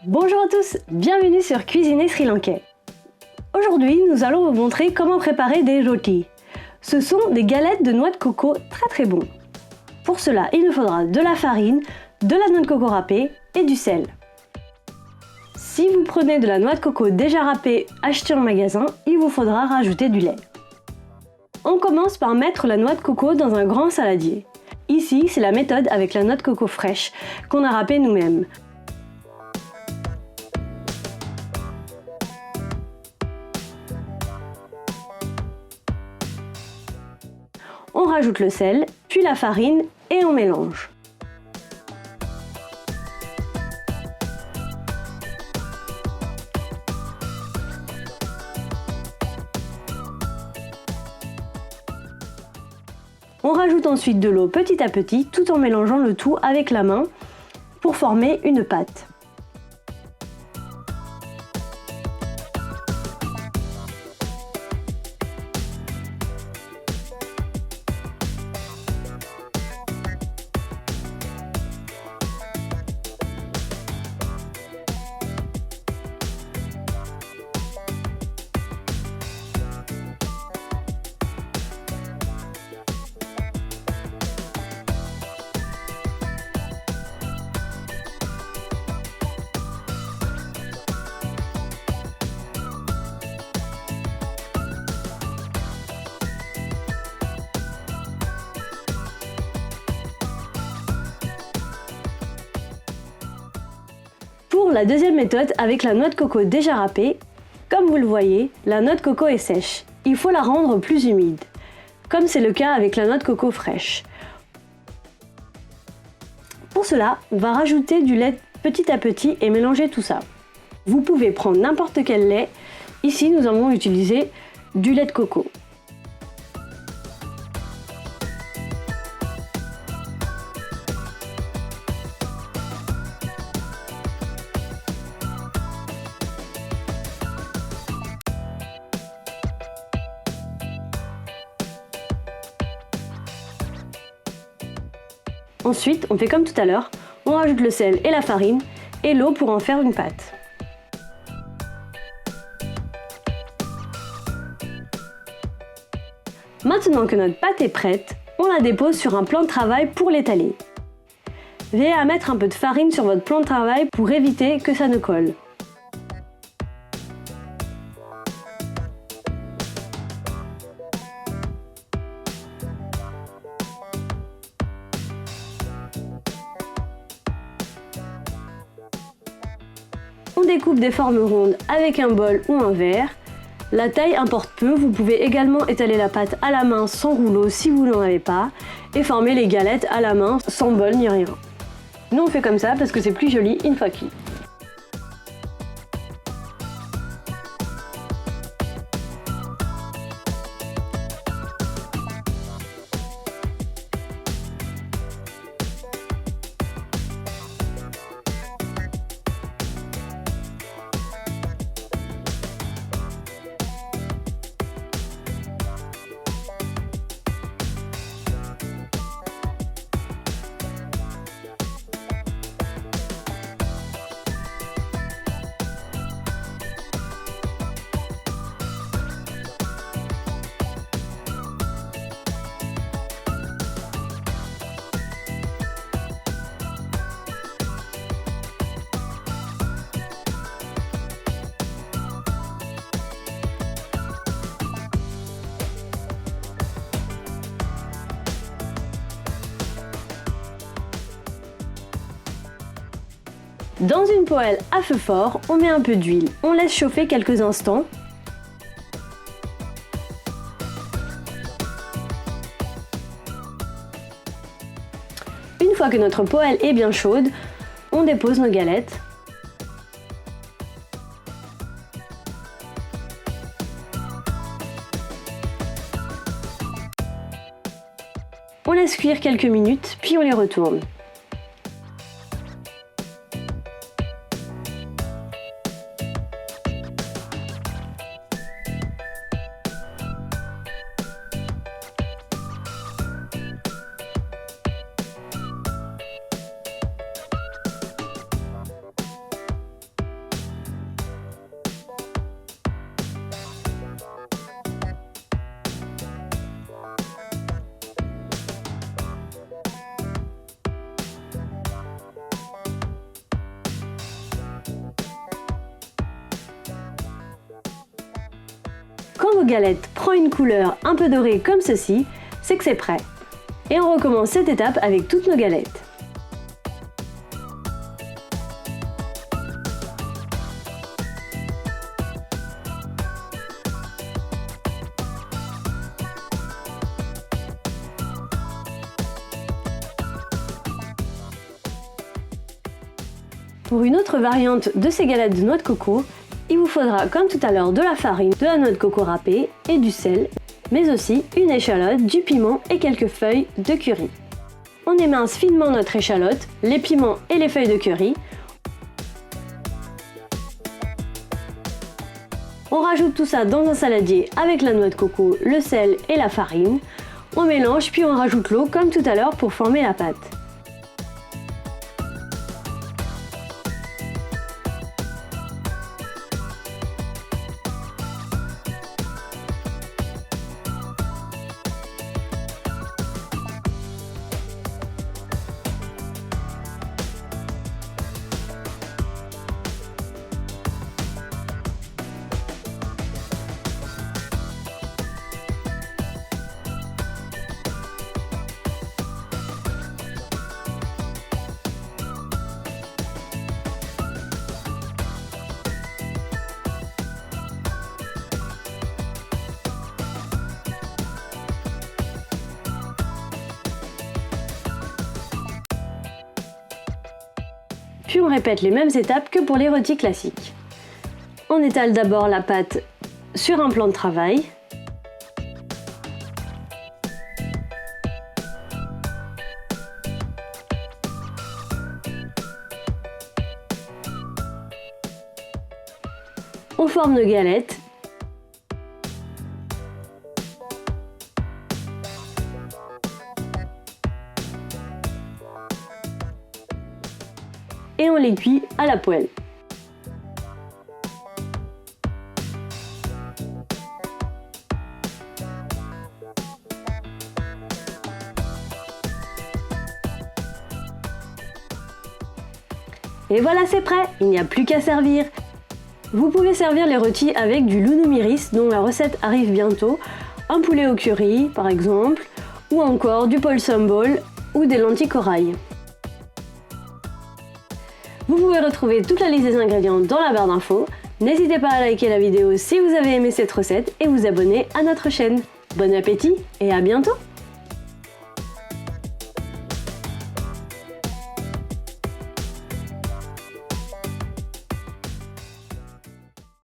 Bonjour à tous, bienvenue sur Cuisiner Sri Lankais. Aujourd'hui, nous allons vous montrer comment préparer des rotis. Ce sont des galettes de noix de coco très bons. Pour cela, il nous faudra de la farine, de la noix de coco râpée et du sel. Si vous prenez de la noix de coco déjà râpée achetée en magasin, il vous faudra rajouter du lait. On commence par mettre la noix de coco dans un grand saladier. Ici, c'est la méthode avec la noix de coco fraîche qu'on a râpée nous-mêmes. On rajoute le sel, puis la farine et on mélange. On rajoute ensuite de l'eau petit à petit tout en mélangeant le tout avec la main pour former une pâte. Pour la deuxième méthode avec la noix de coco déjà râpée, comme vous le voyez, la noix de coco est sèche. Il faut la rendre plus humide, comme c'est le cas avec la noix de coco fraîche. Pour cela, on va rajouter du lait petit à petit et mélanger tout ça. Vous pouvez prendre n'importe quel lait. Ici, nous allons utiliser du lait de coco. Ensuite, on fait comme tout à l'heure, on rajoute le sel et la farine et l'eau pour en faire une pâte. Maintenant que notre pâte est prête, on la dépose sur un plan de travail pour l'étaler. Veillez à mettre un peu de farine sur votre plan de travail pour éviter que ça ne colle. On découpe des formes rondes avec un bol ou un verre. La taille importe peu, vous pouvez également étaler la pâte à la main sans rouleau si vous n'en avez pas et former les galettes à la main sans bol ni rien. Nous on fait comme ça parce que c'est plus joli une fois cuit. Dans une poêle à feu fort, on met un peu d'huile. On laisse chauffer quelques instants. Une fois que notre poêle est bien chaude, on dépose nos galettes. On laisse cuire quelques minutes, puis on les retourne. Quand vos galettes prennent une couleur un peu dorée comme ceci, c'est que c'est prêt. Et on recommence cette étape avec toutes nos galettes. Pour une autre variante de ces galettes de noix de coco, il vous faudra comme tout à l'heure de la farine, de la noix de coco râpée et du sel, mais aussi une échalote, du piment et quelques feuilles de curry. On émince finement notre échalote, les piments et les feuilles de curry. On rajoute tout ça dans un saladier avec la noix de coco, le sel et la farine. On mélange puis on rajoute l'eau comme tout à l'heure pour former la pâte. Puis on répète les mêmes étapes que pour les rôtis classiques. On étale d'abord la pâte sur un plan de travail. On forme nos galettes. Et on les cuit à la poêle. Et voilà, c'est prêt, il n'y a plus qu'à servir. Vous pouvez servir les rôtis avec du lounou-miris dont la recette arrive bientôt, un poulet au curry par exemple, ou encore du possum ball ou des lentilles corail. Vous pouvez retrouver toute la liste des ingrédients dans la barre d'infos. N'hésitez pas à liker la vidéo si vous avez aimé cette recette et vous abonner à notre chaîne. Bon appétit et à bientôt!